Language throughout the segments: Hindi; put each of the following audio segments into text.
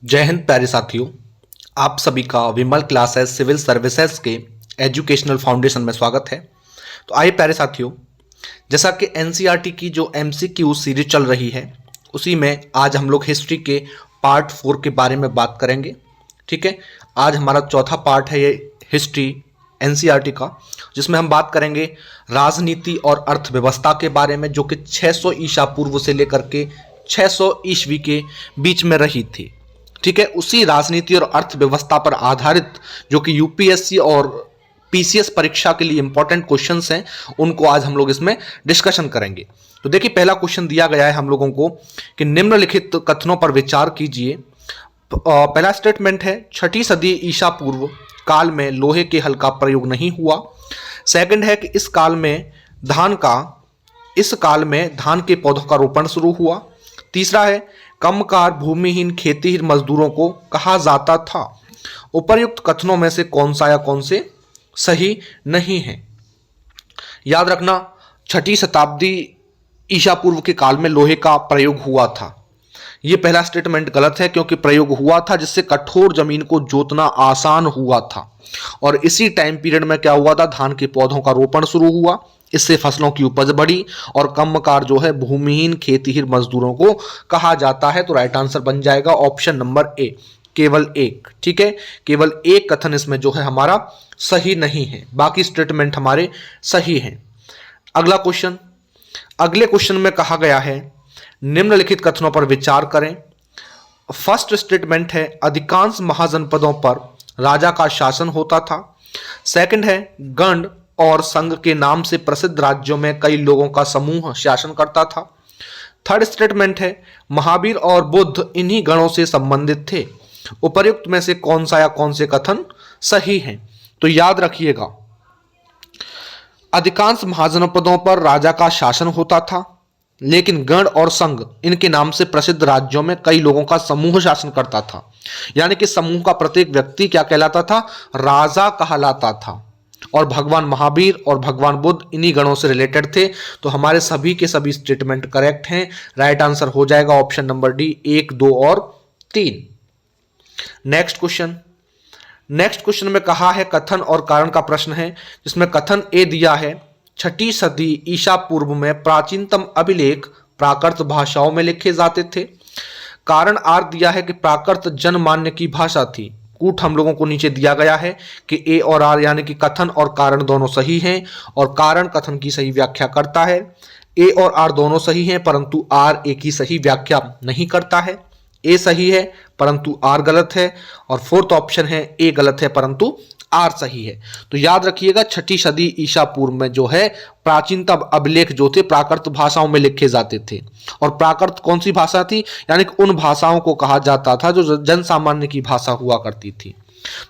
जय हिंद प्यारे साथियों। आप सभी का विमल क्लासेस सिविल सर्विसेज के एजुकेशनल फाउंडेशन में स्वागत है। तो आइए प्यारे साथियों, जैसा कि एनसीईआरटी की जो एमसीक्यू सीरीज चल रही है उसी में आज हम लोग हिस्ट्री के पार्ट 4 के बारे में बात करेंगे। ठीक है, आज हमारा चौथा पार्ट है ये हिस्ट्री एनसीईआरटी का, जिसमें हम बात करेंगे राजनीति और अर्थव्यवस्था के बारे में, जो कि 600 ईसा पूर्व से लेकर के 600 ईस्वी के बीच में रही थी। ठीक है, उसी राजनीति और अर्थव्यवस्था पर आधारित जो कि यूपीएससी और पीसीएस परीक्षा के लिए इंपॉर्टेंट क्वेश्चंस हैं, उनको आज हम लोग इसमें डिस्कशन करेंगे। तो देखिए, पहला क्वेश्चन दिया गया है हम लोगों को कि निम्नलिखित कथनों पर विचार कीजिए। पहला स्टेटमेंट है, 6ठी सदी ईसा पूर्व काल में लोहे के हल का प्रयोग नहीं हुआ। सेकंड है कि इस काल में धान के पौधों का रोपण शुरू हुआ। तीसरा है, कमकार भूमिहीन खेतीहीन मजदूरों को कहा जाता था। उपर्युक्त कथनों में से कौन सा या कौन से सही नहीं है? याद रखना, 6ठी शताब्दी ईसा पूर्व के काल में लोहे का प्रयोग हुआ था। यह पहला स्टेटमेंट गलत है, क्योंकि प्रयोग हुआ था जिससे कठोर जमीन को जोतना आसान हुआ था, और इसी टाइम पीरियड में क्या हुआ था, धान के पौधों का रोपण शुरू हुआ। इससे फसलों की उपज बढ़ी, और कमकार जो है भूमिहीन खेतीहीन मजदूरों को कहा जाता है। तो राइट आंसर बन जाएगा ऑप्शन नंबर ए, केवल एक। ठीक है, केवल एक कथन इसमें जो है हमारा सही नहीं है, बाकी स्टेटमेंट हमारे सही हैं। अगला क्वेश्चन, अगले क्वेश्चन में कहा गया है, निम्नलिखित कथनों पर विचार करें। फर्स्ट स्टेटमेंट है, अधिकांश महाजनपदों पर राजा का शासन होता था। सेकंड है, गण और संघ के नाम से प्रसिद्ध राज्यों में कई लोगों का समूह शासन करता था। थर्ड स्टेटमेंट है, महावीर और बुद्ध इन्हीं गणों से संबंधित थे। उपर्युक्त में से कौन सा या कौन से कथन सही हैं? तो याद रखिएगा, अधिकांश महाजनपदों पर राजा का शासन होता था, लेकिन गण और संघ इनके नाम से प्रसिद्ध राज्यों में कई लोगों का समूह शासन करता था। यानी कि समूह का प्रत्येक व्यक्ति क्या कहलाता था? राजा कहलाता था। और भगवान महावीर और भगवान बुद्ध इन्हीं गणों से रिलेटेड थे। तो हमारे सभी के सभी स्टेटमेंट करेक्ट हैं। राइट आंसर हो जाएगा ऑप्शन नंबर डी, 1, 2 और 3। नेक्स्ट क्वेश्चन में कहा है, कथन और कारण का प्रश्न है, जिसमें कथन ए दिया है, 6ठी सदी ईसा पूर्व में प्राचीनतम अभिलेख प्राकृत भाषाओं में लिखे जाते थे। कारण आर दिया है कि प्राकृत जनमान्य की भाषा थी। कूट हम लोगों को नीचे दिया गया है कि ए और आर यानी कि कथन और कारण दोनों सही हैं, और कारण कथन की सही व्याख्या करता है। ए और आर दोनों सही हैं, परंतु आर ए की सही व्याख्या नहीं करता है। ए सही है परंतु आर गलत है, और फोर्थ ऑप्शन है ए गलत है परंतु आर सही है। तो याद रखिएगा, 6ठी सदी ईसा पूर्व में जो है प्राचीनतम अभिलेख जो थे प्राकृत भाषाओं में लिखे जाते थे। और प्राकृत कौन सी भाषा थी? यानी कि उन भाषाओं को कहा जाता था जो जन सामान्य की भाषा हुआ करती थी।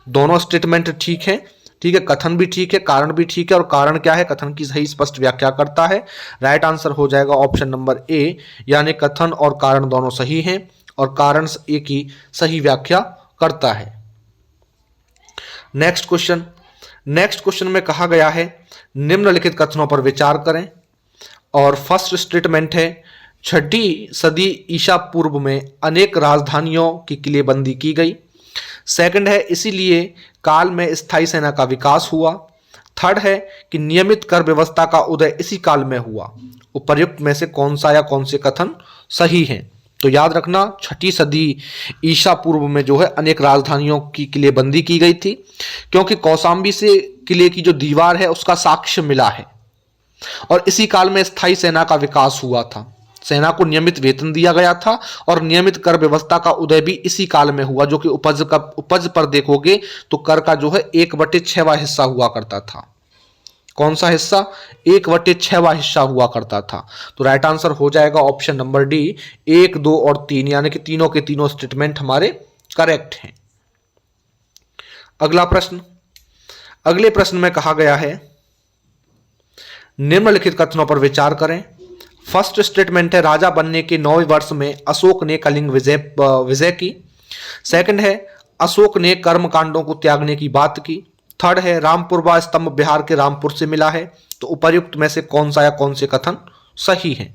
दोनों स्टेटमेंट ठीक है। ठीक है, कथन भी ठीक है, कारण भी ठीक है। और कारण क्या है? कथन की सही स्पष्ट व्याख्या करता है। राइट आंसर हो जाएगा ऑप्शन नंबर ए, यानी कथन और कारण दोनों सही हैं, और कारण ए की सही व्याख्या करता है। नेक्स्ट क्वेश्चन में कहा गया है, निम्नलिखित कथनों पर विचार करें। और फर्स्ट स्टेटमेंट है, 6ठी सदी ईसा पूर्व में अनेक राजधानियों की किलेबंदी की गई। सेकंड है, इसीलिए काल में स्थायी सेना का विकास हुआ। थर्ड है कि नियमित कर व्यवस्था का उदय इसी काल में हुआ। उपर्युक्त में से कौन सा या कौन से कथन सही हैं? तो याद रखना, 6ठी सदी ईसा पूर्व में जो है अनेक राजधानियों की किलेबंदी की गई थी, क्योंकि कौशाम्बी से किले की जो दीवार है उसका साक्ष्य मिला है। और इसी काल में स्थायी सेना का विकास हुआ था। सेना को नियमित वेतन दिया गया था, और नियमित कर व्यवस्था का उदय भी इसी काल में हुआ, जो कि उपज पर देखोगे तो कर का जो है 1/6वां हिस्सा हुआ करता था। कौन सा हिस्सा? 1/6वां हिस्सा हुआ करता था। तो राइट आंसर हो जाएगा ऑप्शन नंबर डी, 1, 2 और 3, यानी कि तीनों के तीनों स्टेटमेंट हमारे करेक्ट हैं। अगले प्रश्न में कहा गया है, निम्नलिखित कथनों पर विचार करें। फर्स्ट स्टेटमेंट है, राजा बनने के 9वें वर्ष में अशोक ने कलिंग विजय की। सेकंड है, अशोक ने कर्मकांडों को त्यागने की बात की। थर्ड है, रामपुरवा स्तंभ बिहार के रामपुर से मिला है। तो उपर्युक्त में से कौन सा या कौन से कथन सही है।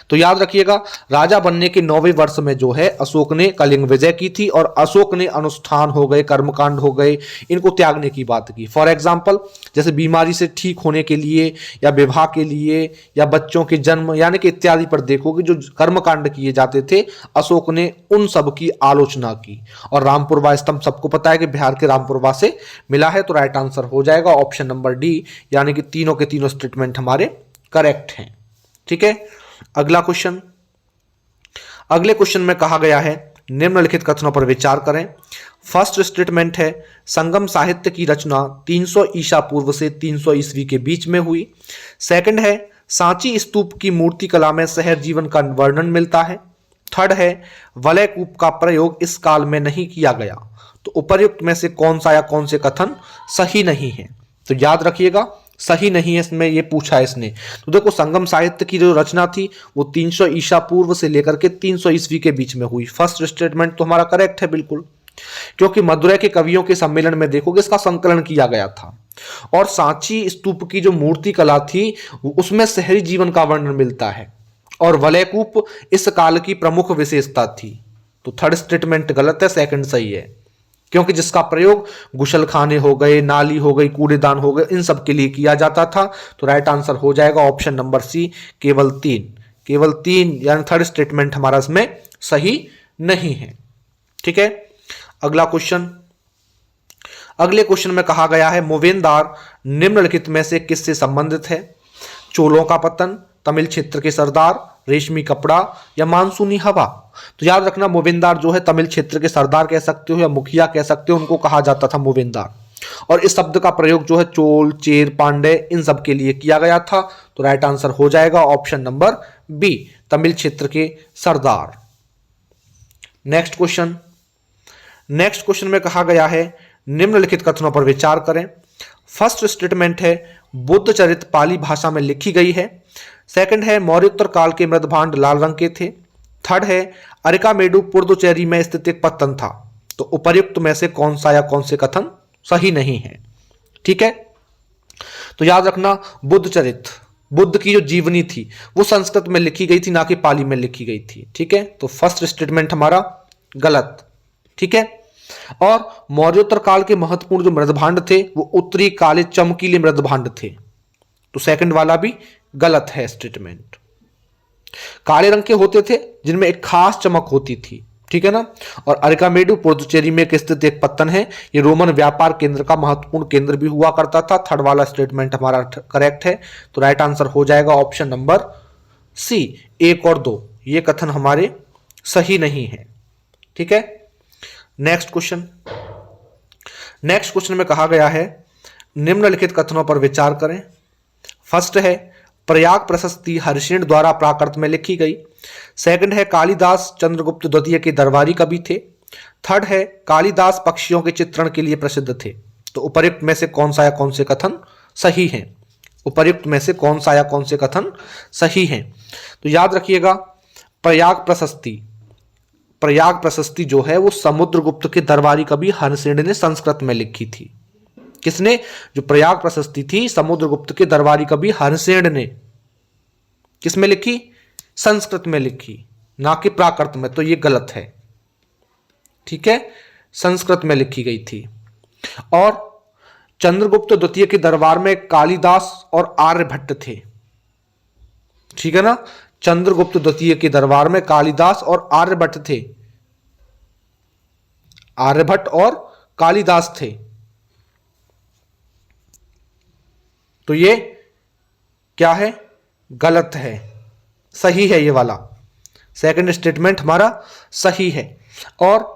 तो याद रखिएगा, राजा बनने के 9वें वर्ष में जो है अशोक ने कलिंग विजय की थी और अशोक ने अनुष्ठान हो गए, कर्मकांड हो गए, इनको त्यागने की बात की। फॉर एग्जाम्पल, जैसे बीमारी से ठीक होने के लिए या विवाह के लिए या बच्चों के जन्म यानी कि इत्यादि पर देखोगे जो कर्मकांड किए जाते थे, अशोक ने उन सब की आलोचना की। और रामपुरवा स्तंभ सबको पता है कि बिहार के रामपुरवा से मिला है, तो राइट आंसर हो जाएगा ऑप्शन नंबर डी, यानी कि तीनों के तीनों स्टेटमेंट हमारे करेक्ट हैं। ठीक है, अगला क्वेश्चन। अगले क्वेश्चन में कहा गया है निम्नलिखित कथनों पर विचार करें। फर्स्ट स्टेटमेंट है संगम साहित्य की रचना 300 ईसा पूर्व से 300 ईस्वी के बीच में हुई। सेकंड है सांची स्तूप की मूर्ति कला में शहर जीवन का वर्णन मिलता है। थर्ड है वलय कूप का प्रयोग इस काल में नहीं किया गया। तो उपर्युक्त में से कौन सा या कौन से कथन सही नहीं है? तो याद रखिएगा, सही नहीं है इसमें, ये पूछा है इसने। तो देखो, संगम साहित्य की जो रचना थी वो 300 ईसा पूर्व से लेकर के 300 ईस्वी के बीच में हुई। फर्स्ट स्टेटमेंट तो हमारा करेक्ट है बिल्कुल, क्योंकि मदुरै के कवियों के सम्मेलन में देखोगे इसका संकलन किया गया था। और सांची स्तूप की जो मूर्ति कला थी उसमें शहरी जीवन का वर्णन मिलता है, और वलयकूप इस काल की प्रमुख विशेषता थी। तो थर्ड स्टेटमेंट गलत है, सेकंड सही है, क्योंकि जिसका प्रयोग गुशलखाने हो गए, नाली हो गई, कूड़ेदान हो गए, इन सब के लिए किया जाता था। तो राइट आंसर हो जाएगा ऑप्शन नंबर सी, केवल तीन, यानी थर्ड स्टेटमेंट हमारा इसमें सही नहीं है। ठीक है, अगला क्वेश्चन। अगले क्वेश्चन में कहा गया है मोवेनदार निम्नलिखित में से किससे संबंधित है? चोलों का पतन, तमिल क्षेत्र के सरदार, रेशमी कपड़ा या मानसूनी हवा। तो याद रखना, मोवेनदार जो है तमिल क्षेत्र के सरदार कह सकते हो या मुखिया कह सकते हो, उनको कहा जाता था मोवेनदार। और इस शब्द का प्रयोग जो है चोल, चेर, पांडे इन सब के लिए किया गया था। तो राइट आंसर हो जाएगा ऑप्शन नंबर बी, तमिल क्षेत्र के सरदार। नेक्स्ट क्वेश्चन में कहा गया है निम्नलिखित कथनों पर विचार करें। फर्स्ट स्टेटमेंट है बुद्ध चरित पाली भाषा में लिखी गई है। सेकंड है मौर्योत्तर काल के मृदभांड लाल रंग के थे। थर्ड है अरिकामेडु पुडुचेरी में स्थित एक पत्तन था। तो उपर्युक्त में से कौन सा या कौन से कथन सही नहीं है? ठीक है, तो याद रखना, बुद्ध चरित, बुद्ध की जो जीवनी थी वो संस्कृत में लिखी गई थी, ना कि पाली में लिखी गई थी। ठीक है, तो फर्स्ट स्टेटमेंट हमारा गलत। ठीक है, और मौर्योत्तर काल के महत्वपूर्ण जो मृदभांड थे वो उत्तरी काले चमकीले मृदभांड थे। तो सेकंड वाला भी गलत है स्टेटमेंट। काले रंग के होते थे जिनमें एक खास चमक होती थी। ठीक है ना, और अरिकामेडु पुडुचेरी में स्थित एक पत्तन है, ये रोमन व्यापार केंद्र का महत्वपूर्ण केंद्र भी हुआ करता था। थर्ड वाला स्टेटमेंट हमारा करेक्ट है। तो राइट आंसर हो जाएगा ऑप्शन नंबर सी, 1 और 2, ये कथन हमारे सही नहीं है। ठीक है, नेक्स्ट क्वेश्चन में कहा गया है निम्नलिखित कथनों पर विचार करें। फर्स्ट है प्रयाग प्रशस्ति हरिसेन द्वारा प्राकृत में लिखी गई। सेकंड है कालिदास चंद्रगुप्त द्वितीय के दरबारी कवि थे। थर्ड है कालिदास पक्षियों के चित्रण के लिए प्रसिद्ध थे। तो उपर्युक्त में से कौन सा या कौन से कथन सही है? उपर्युक्त में से कौन सा या कौन से कथन सही है? तो याद रखिएगा, प्रयाग प्रशस्ति जो है वो समुद्रगुप्त के दरबारी कवि हरिसेन ने संस्कृत में लिखी थी। किसने? जो प्रयाग प्रशस्ति थी समुद्रगुप्त के दरबारी कवि हरिसेन ने किस में लिखी? संस्कृत में लिखी, ना कि प्राकृत में। तो ये गलत है। ठीक है, संस्कृत में लिखी गई थी। और चंद्रगुप्त द्वितीय के दरबार में कालिदास और आर्यभट्ट थे। ठीक है ना, चंद्रगुप्त द्वितीय के दरबार में कालिदास और आर्यभट्ट थे, आर्यभट्ट और कालिदास थे। तो ये क्या है? गलत है। सही है ये वाला, सेकंड स्टेटमेंट हमारा सही है। और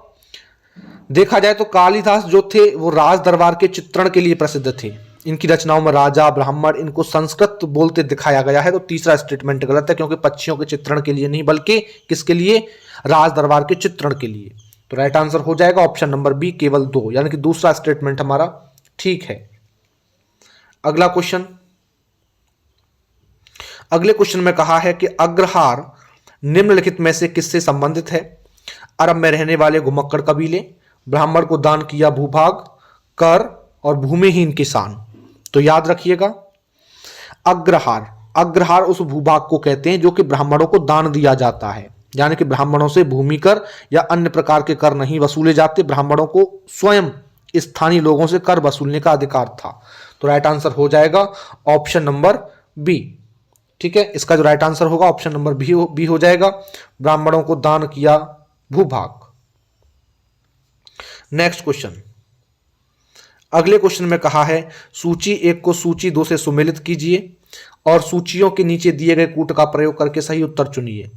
देखा जाए तो कालिदास जो थे वो राज दरबार के चित्रण के लिए प्रसिद्ध थे। इनकी रचनाओं में राजा, ब्राह्मण इनको संस्कृत बोलते दिखाया गया है। तो तीसरा स्टेटमेंट गलत है, क्योंकि पक्षियों के चित्रण के लिए नहीं बल्कि किसके लिए? राज दरबार के चित्रण के लिए। तो राइट आंसर हो जाएगा ऑप्शन नंबर बी, केवल 2, यानी कि दूसरा स्टेटमेंट हमारा ठीक है। अगला क्वेश्चन। अगले क्वेश्चन में कहा है कि अग्रहार निम्नलिखित में से किससे संबंधित है? अरब में रहने वाले घुमक्कड़ कबीले, ब्राह्मण को दान किया भूभाग, कर और भूमिहीन किसान। तो याद रखिएगा, अग्रहार अग्रहार उस भूभाग को कहते हैं जो कि ब्राह्मणों को दान दिया जाता है, यानी कि ब्राह्मणों से भूमि कर या अन्य प्रकार के कर नहीं वसूले जाते, ब्राह्मणों को स्वयं स्थानीय लोगों से कर वसूलने का अधिकार था। तो राइट आंसर हो जाएगा ऑप्शन नंबर बी। ठीक है, इसका जो राइट आंसर होगा ऑप्शन नंबर बी हो जाएगा, ब्राह्मणों को दान किया भूभाग। नेक्स्ट क्वेश्चन, अगले क्वेश्चन में कहा है सूची 1 को सूची 2 से सुमेलित कीजिए और सूचियों के नीचे दिए गए कूट का प्रयोग करके सही उत्तर चुनिए।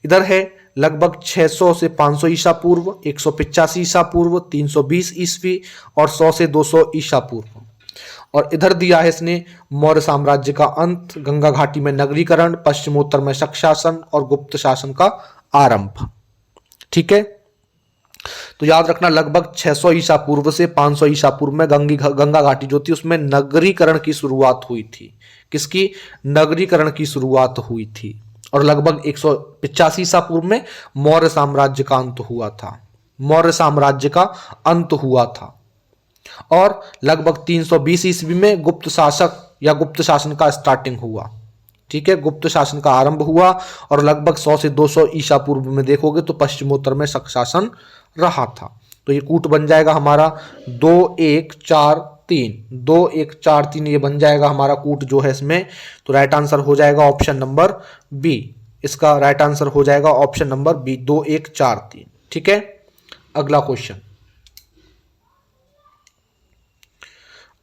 इधर है लगभग 600 से 500 ईसा पूर्व, 185 ईसा पूर्व, 320 ईस्वी और 100 से 200 ईसा पूर्व। और इधर दिया है इसने मौर्य साम्राज्य का अंत, गंगा घाटी में नगरीकरण, पश्चिमोत्तर में शक शासन और गुप्त शासन का आरंभ। ठीक है, तो याद रखना लगभग 600 ईसा पूर्व से 500 ईसा पूर्व में गंगा घाटी जो थी उसमें नगरीकरण की शुरुआत हुई थी। किसकी? नगरीकरण की शुरुआत हुई थी। और लगभग 185 ईसा पूर्व में मौर्य साम्राज्य का अंत हुआ था, मौर्य साम्राज्य का अंत हुआ था। और लगभग 320 ईस्वी में गुप्त शासक या गुप्त शासन का स्टार्टिंग हुआ। ठीक है, गुप्त शासन का आरंभ हुआ। और लगभग 100 से 200 ईसा पूर्व में देखोगे तो पश्चिमोत्तर में शक शासन रहा था। तो ये कूट बन जाएगा हमारा 2 1 4 3, 2 1 4 3 ये बन जाएगा हमारा कूट जो है इसमें। तो राइट आंसर हो जाएगा ऑप्शन नंबर बी। इसका राइट आंसर हो जाएगा ऑप्शन नंबर बी, 2 1 4 3। ठीक है, अगला क्वेश्चन,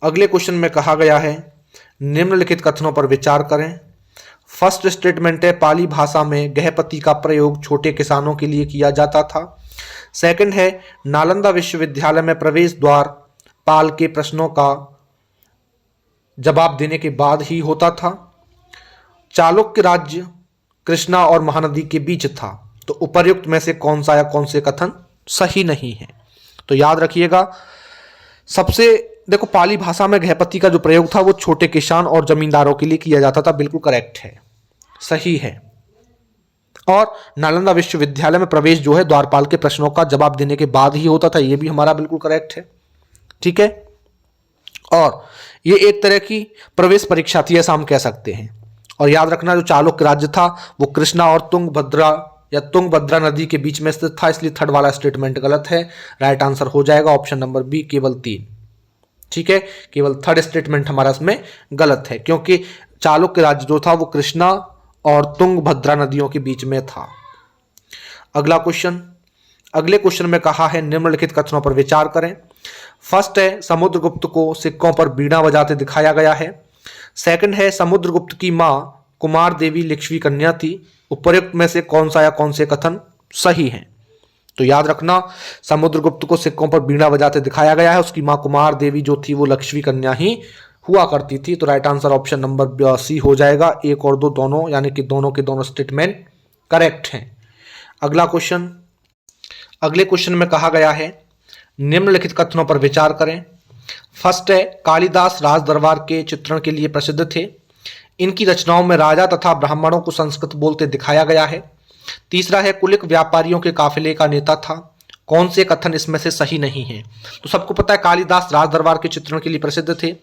अगले क्वेश्चन में कहा गया है निम्नलिखित कथनों पर विचार करें। फर्स्ट स्टेटमेंट है पाली भाषा में गहपति का प्रयोग छोटे किसानों के लिए किया जाता था। सेकंड है नालंदा विश्वविद्यालय में प्रवेश द्वार पाल के प्रश्नों का जवाब देने के बाद ही होता था। चालुक्य राज्य कृष्णा और महानदी के बीच था। तो उपर्युक्त में से कौन सा या कौन से कथन सही नहीं है? तो याद रखिएगा, सबसे देखो पाली भाषा में गहपति का जो प्रयोग था वो छोटे किसान और जमींदारों के लिए किया जाता था, बिल्कुल करेक्ट है, सही है। और नालंदा विश्वविद्यालय में प्रवेश जो है द्वारपाल के प्रश्नों का जवाब देने के बाद ही होता था, ये भी हमारा बिल्कुल करेक्ट है। ठीक है, और ये एक तरह की प्रवेश परीक्षा थी ऐसा हम कह सकते हैं। और याद रखना जो चालुक्य राज्य था वो कृष्णा और तुंगभद्रा या तुंगभद्रा नदी के बीच में स्थित था, इसलिए थर्ड वाला स्टेटमेंट गलत है। राइट आंसर हो जाएगा ऑप्शन नंबर बी, केवल 3। ठीक है, केवल थर्ड स्टेटमेंट हमारा इसमें गलत है क्योंकि चालुक्य राज्य जो था वो कृष्णा और तुंगभद्रा नदियों के बीच में था। अगला क्वेश्चन, अगले क्वेश्चन में कहा है निम्नलिखित कथनों पर विचार करें। फर्स्ट है समुद्रगुप्त को सिक्कों पर बीड़ा बजाते दिखाया गया है। सेकंड है समुद्रगुप्त की मां कुमार देवी लक्ष्मी कन्या थी। उपर्युक्त में से कौन सा या कौन से कथन सही हैं? तो याद रखना समुद्रगुप्त को सिक्कों पर बीड़ा बजाते दिखाया गया है, उसकी मां कुमार देवी जो थी वो लक्ष्मी कन्या ही हुआ करती थी। तो right answer option number C हो जाएगा, 1 और 2 दोनों, यानी कि दोनों के दोनों स्टेटमेंट करेक्ट हैं। अगला क्वेश्चन, अगले क्वेश्चन में कहा गया है निम्नलिखित कथनों पर विचार करें। फर्स्ट है कालिदास राज दरबार के चित्रण के लिए प्रसिद्ध थे। इनकी रचनाओं में राजा तथा ब्राह्मणों को संस्कृत बोलते दिखाया गया है। तीसरा है कुलिक व्यापारियों के काफिले का नेता था। कौन से कथन इसमें से सही नहीं है? तो सबको पता है कालिदास राज दरबार के चित्रण के लिए प्रसिद्ध थे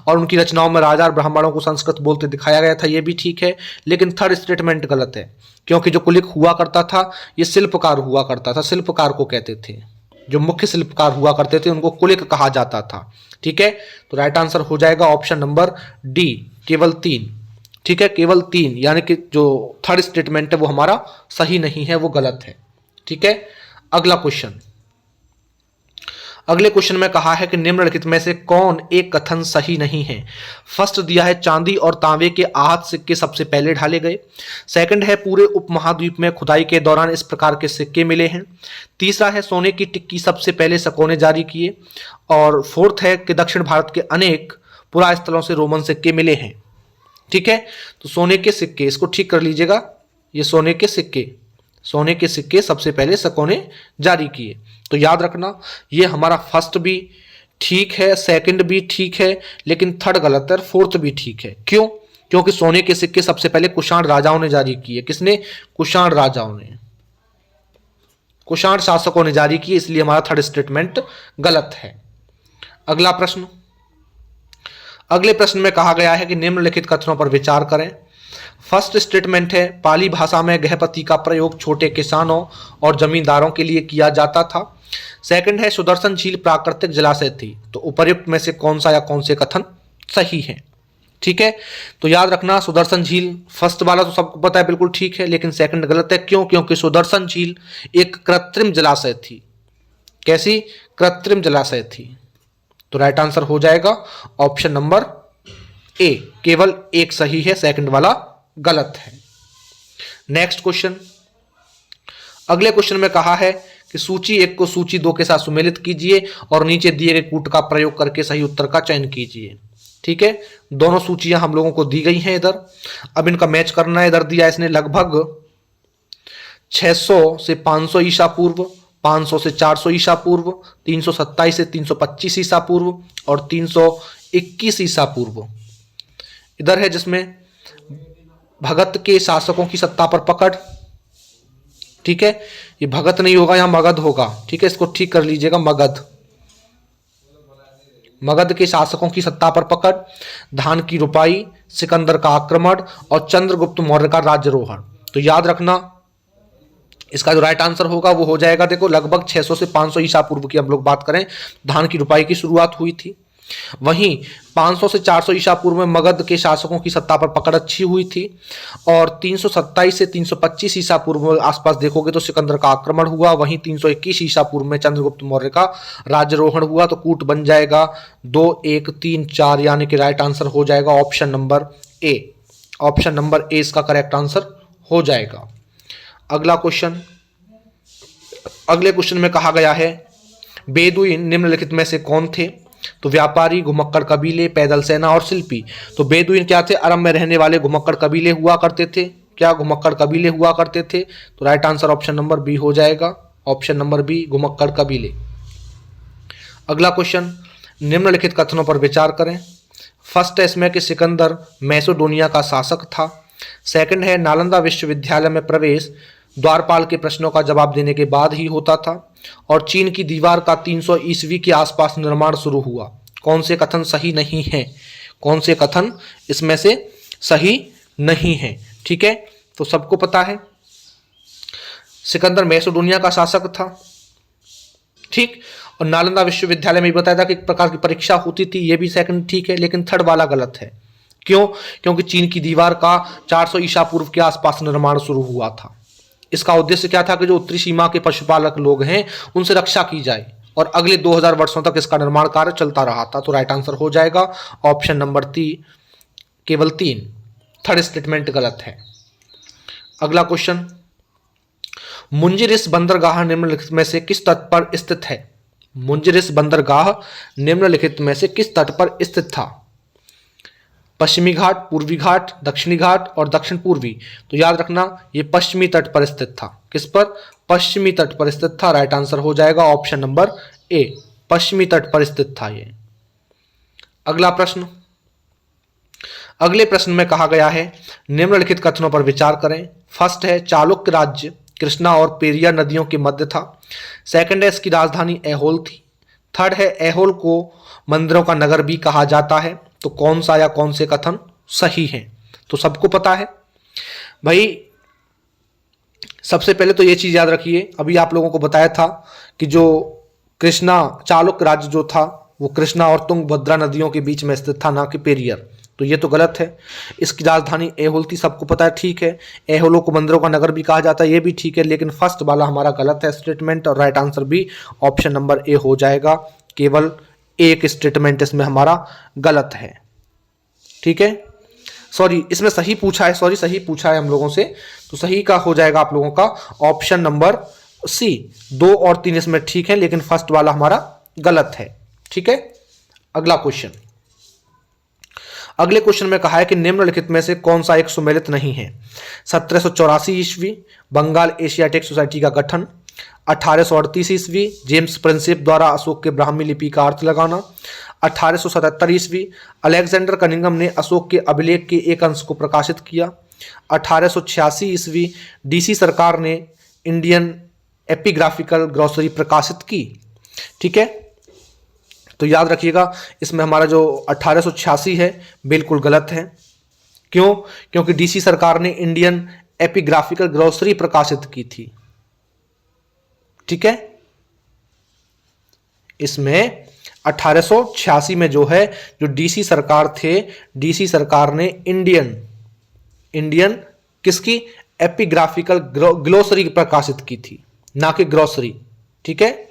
और उनकी रचनाओं में राजा और ब्राह्मणों को संस्कृत बोलते दिखाया गया था, ये भी ठीक है। लेकिन थर्ड स्टेटमेंट गलत है क्योंकि जो कुलिक हुआ करता था ये शिल्पकार हुआ करता था, शिल्पकार को कहते थे, जो मुख्य शिल्पकार हुआ करते थे उनको कुलिक कहा जाता था। ठीक है, तो राइट आंसर हो जाएगा ऑप्शन नंबर डी, केवल 3। ठीक है, केवल 3, यानी कि जो थर्ड स्टेटमेंट है वो हमारा सही नहीं है, वो गलत है। ठीक है, अगला क्वेश्चन, अगले क्वेश्चन में कहा है कि निम्नलिखित में से कौन एक कथन सही नहीं है? फर्स्ट दिया है चांदी और तांबे के आहत सिक्के सबसे पहले ढाले गए। सेकंड है पूरे उपमहाद्वीप में खुदाई के दौरान इस प्रकार के सिक्के मिले हैं। तीसरा है सोने की टिक्की सबसे पहले शकों ने जारी किए। और फोर्थ है कि दक्षिण भारत के अनेक पुरा स्थलों से रोमन सिक्के मिले हैं। ठीक है, तो सोने के सिक्के, इसको ठीक कर लीजिएगा, ये सोने के सिक्के सबसे पहले शकों ने जारी किए। तो याद रखना ये हमारा फर्स्ट भी ठीक है, सेकंड भी ठीक है, लेकिन थर्ड गलत है, फोर्थ भी ठीक है। क्यों? क्योंकि सोने के सिक्के सबसे पहले कुषाण राजाओं ने जारी किए। किसने? कुषाण राजाओं ने, कुषाण शासकों ने जारी किए, इसलिए हमारा थर्ड स्टेटमेंट गलत है। अगला प्रश्न, अगले प्रश्न में कहा गया है कि निम्नलिखित कथनों पर विचार करें। फर्स्ट स्टेटमेंट है पाली भाषा में गृहपति का प्रयोग छोटे किसानों और जमींदारों के लिए किया जाता था। सेकंड है सुदर्शन झील प्राकृतिक जलाशय थी। तो उपर्युक्त में से कौन सा या कौन से कथन सही है? ठीक है, तो याद रखना सुदर्शन झील फर्स्ट वाला तो सबको पता है बिल्कुल ठीक है, लेकिन सेकंड गलत है। क्यों? क्योंकि सुदर्शन झील एक कृत्रिम जलाशय थी। कैसी? कृत्रिम जलाशय थी। तो राइट आंसर हो जाएगा ऑप्शन नंबर ए, केवल एक सही है, सेकंड वाला गलत है। नेक्स्ट क्वेश्चन, अगले क्वेश्चन में कहा है कि सूची 1 को सूची 2 के साथ सुमेलित कीजिए और नीचे दिए गए कूट का प्रयोग करके सही उत्तर का चयन कीजिए। ठीक है, दोनों सूचियां हम लोगों को दी गई हैं इधर, अब इनका मैच करना है। इधर दिया इसने लगभग 600 से 500 ईसा पूर्व, 500 से 400 ईसा पूर्व, 327 से 325 ईसा पूर्व और 321 ईसा पूर्व। इधर है जिसमें भगत के शासकों की सत्ता पर पकड़। ठीक है, ये भगत नहीं होगा, यहां मगध होगा। ठीक है, इसको ठीक कर लीजिएगा, मगध। मगध के शासकों की सत्ता पर पकड़, धान की रुपाई, सिकंदर का आक्रमण और चंद्रगुप्त मौर्य का राज्यारोहण। तो याद रखना इसका जो राइट आंसर होगा वो हो जाएगा, देखो लगभग 600 से 500 ईसा पूर्व की हम लोग बात करें, धान की रुपाई की शुरुआत हुई थी। वहीं 500 से 400 ईसा पूर्व में मगध के शासकों की सत्ता पर पकड़ अच्छी हुई थी और 327 से 325 ईसा पूर्व में आसपास देखोगे तो सिकंदर का आक्रमण हुआ। वहीं 321 ईसा पूर्व में चंद्रगुप्त मौर्य का राज्यारोहण हुआ। तो कूट बन जाएगा 2 1 3 4, यानी कि राइट आंसर हो जाएगा option number A. Option number A इसका करेक्ट आंसर हो जाएगा। अगला क्वेश्चन, अगले क्वेश्चन में कहा गया है बेदुइन निम्नलिखित में से कौन थे? तो व्यापारी, घुमक्कड़ कबीले, पैदल सेना और शिल्पी। तो बेदुइन क्या थे? अरब में रहने वाले घुमक्कड़ कबीले हुआ करते थे। क्या? घुमक्कड़ कबीले हुआ करते थे। तो right answer option number B हो जाएगा, ऑप्शन नंबर बी, घुमक्कड़ कबीले। अगला क्वेश्चन, निम्नलिखित कथनों पर विचार करें। फर्स्ट है इसमें कि सिकंदर मैसेडोनिया का शासक था। सेकंड है नालंदा विश्वविद्यालय में प्रवेश द्वारपाल के प्रश्नों का जवाब देने के बाद ही होता था और चीन की दीवार का 300 ईस्वी के आसपास निर्माण शुरू हुआ। कौन से कथन सही नहीं है? कौन से कथन इसमें से सही नहीं है? ठीक है, तो सबको पता है सिकंदर मैसेडोनिया का शासक था। ठीक, और नालंदा विश्वविद्यालय में भी बताया था कि एक प्रकार की परीक्षा होती थी, ये भी सेकंड ठीक है, लेकिन थर्ड वाला गलत है। क्यों? क्योंकि चीन की दीवार का 400 ईसा पूर्व के आसपास निर्माण शुरू हुआ था। इसका उद्देश्य क्या था कि जो उत्तरी सीमा के पशुपालक लोग हैं उनसे रक्षा की जाए और अगले 2000 वर्षों तक इसका निर्माण कार्य चलता रहा था। तो राइट आंसर हो जाएगा ऑप्शन नंबर 3, केवल 3। थर्ड स्टेटमेंट गलत है। अगला क्वेश्चन, मुंजिरिस बंदरगाह निम्नलिखित में से किस तट पर स्थित है? मुंजिरिस बंदरगाह निम्नलिखित में से किस तट पर स्थित था? पश्चिमी घाट, पूर्वी घाट, दक्षिणी घाट और दक्षिण पूर्वी। तो याद रखना ये पश्चिमी तट पर स्थित था। किस पर? पश्चिमी तट पर स्थित था। राइट आंसर हो जाएगा ऑप्शन नंबर ए, पश्चिमी तट पर स्थित था ये। अगला प्रश्न, अगले प्रश्न में कहा गया है निम्नलिखित कथनों पर विचार करें। फर्स्ट है चालुक्य राज्य कृष्णा और पेरिया नदियों के मध्य था। सेकंड है इसकी राजधानी ऐहोल थी। थर्ड है ऐहोल को मंदिरों का नगर भी कहा जाता है। तो कौन सा या कौन से कथन सही है? तो सबको पता है भाई। सबसे पहले तो ये चीज याद रखिए, अभी आप लोगों को बताया था कि जो कृष्णा चालुक्य राज्य जो था वो कृष्णा और तुंगभद्रा नदियों के बीच में स्थित था, ना कि पेरियर। तो ये तो गलत है। इसकी राजधानी ऐहोल थी, सबको पता है, ठीक है। ऐहोल को मंदिरों का नगर भी कहा जाता है, ये भी ठीक है, लेकिन फर्स्ट वाला हमारा गलत है स्टेटमेंट और राइट आंसर भी ऑप्शन नंबर ए हो जाएगा। केवल एक स्टेटमेंट इसमें हमारा गलत है। ठीक है, सॉरी इसमें सही पूछा है, सॉरी सही पूछा है हम लोगों से, तो सही का हो जाएगा आप लोगों का ऑप्शन नंबर सी। 2 और 3 इसमें ठीक है, लेकिन फर्स्ट वाला हमारा गलत है। ठीक है, अगला क्वेश्चन, अगले क्वेश्चन में कहा है कि निम्नलिखित में से कौन सा एक सुमेलित नहीं है? 1784 ईस्वी बंगाल एशियाटिक सोसाइटी का गठन, 1838 ईस्वी जेम्स प्रिंसिप द्वारा अशोक के ब्राह्मी लिपि का अर्थ लगाना, 1877 ईस्वी अलेक्जेंडर कनिंघम ने अशोक के अभिलेख के एक अंश को प्रकाशित किया, 1886 ईस्वी डीसी सरकार ने इंडियन एपिग्राफिकल ग्रॉसरी प्रकाशित की। ठीक है, तो याद रखिएगा इसमें हमारा जो 1886 है बिल्कुल गलत है। क्यों? क्योंकि डीसी सरकार ने इंडियन एपिग्राफिकल ग्रोसरी प्रकाशित की थी। ठीक है, इसमें 1886 में जो है, जो डीसी सरकार थे, डीसी सरकार ने इंडियन किसकी एपिग्राफिकल ग्लोसरी प्रकाशित की थी, ना कि ग्रोसरी। ठीक है,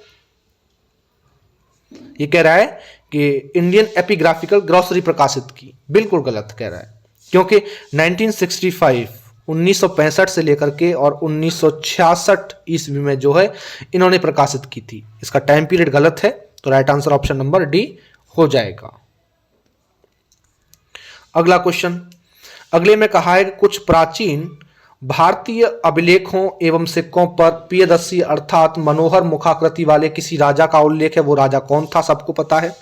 ये कह रहा है कि इंडियन एपिग्राफिकल ग्रोसरी प्रकाशित की, बिल्कुल गलत कह रहा है, क्योंकि 1965 से लेकर के और 1966 ईस्वी में जो है इन्होंने प्रकाशित की थी। इसका टाइम पीरियड गलत है, तो right answer option number D हो जाएगा। अगला क्वेश्चन, अगले में कहा है कि कुछ प्राचीन भारतीय अभिलेखों एवं सिक्कों पर पियदस्सी अर्थात मनोहर मुखाकृति वाले किसी राजा का उल्लेख है। वो राजा कौन था? सबको पता है,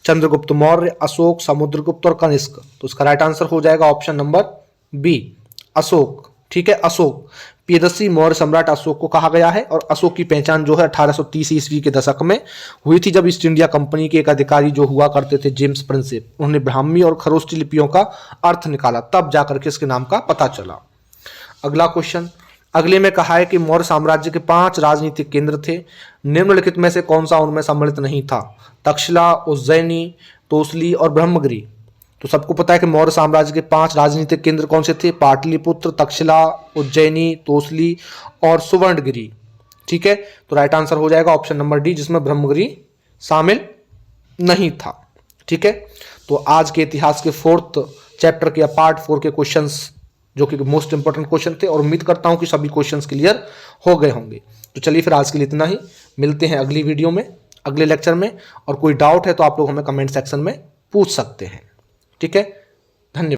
चंद्रगुप्त मौर्य, अशोक, समुद्रगुप्त और कनिष्क। तो इसका राइट आंसर हो जाएगा ऑप्शन नंबर बी, अशोक। ठीक है, अशोक, पियदस्सी मौर्य सम्राट अशोक को कहा गया है। और अशोक की पहचान जो है 1830 ईस्वी के दशक में हुई थी, जब ईस्ट इंडिया कंपनी के एक अधिकारी जो हुआ करते थे जेम्स प्रिंसेप, उन्होंने ब्राह्मी और खरोष्टी लिपियों का अर्थ निकाला, तब जाकर के इसके नाम का पता चला। अगला क्वेश्चन, अगले में कहा है कि मौर्य साम्राज्य के 5 राजनीतिक केंद्र थे, निम्नलिखित में से कौन सा उनमें सम्मिलित नहीं था? तक्षशिला, उज्जैनी, तोसली और ब्रह्मगिरी। तो सबको पता है कि मौर्य साम्राज्य के 5 राजनीतिक केंद्र कौन से थे? पाटलिपुत्र, तक्षशिला, उज्जैनी, तोसली और सुवर्णगिरी। ठीक है, तो राइट आंसर हो जाएगा ऑप्शन नंबर डी, जिसमें ब्रह्मगिरी शामिल नहीं था। ठीक है, तो आज के इतिहास के 4th चैप्टर के या पार्ट 4 के क्वेश्चंस जो कि मोस्ट इंपोर्टेंट क्वेश्चन थे, और उम्मीद करता हूं कि सभी क्वेश्चंस क्लियर हो गए होंगे। तो चलिए फिर आज के लिए इतना ही, मिलते हैं अगली वीडियो में, अगले लेक्चर में। और कोई डाउट है तो आप लोग हमें कमेंट सेक्शन में पूछ सकते हैं। ठीक है।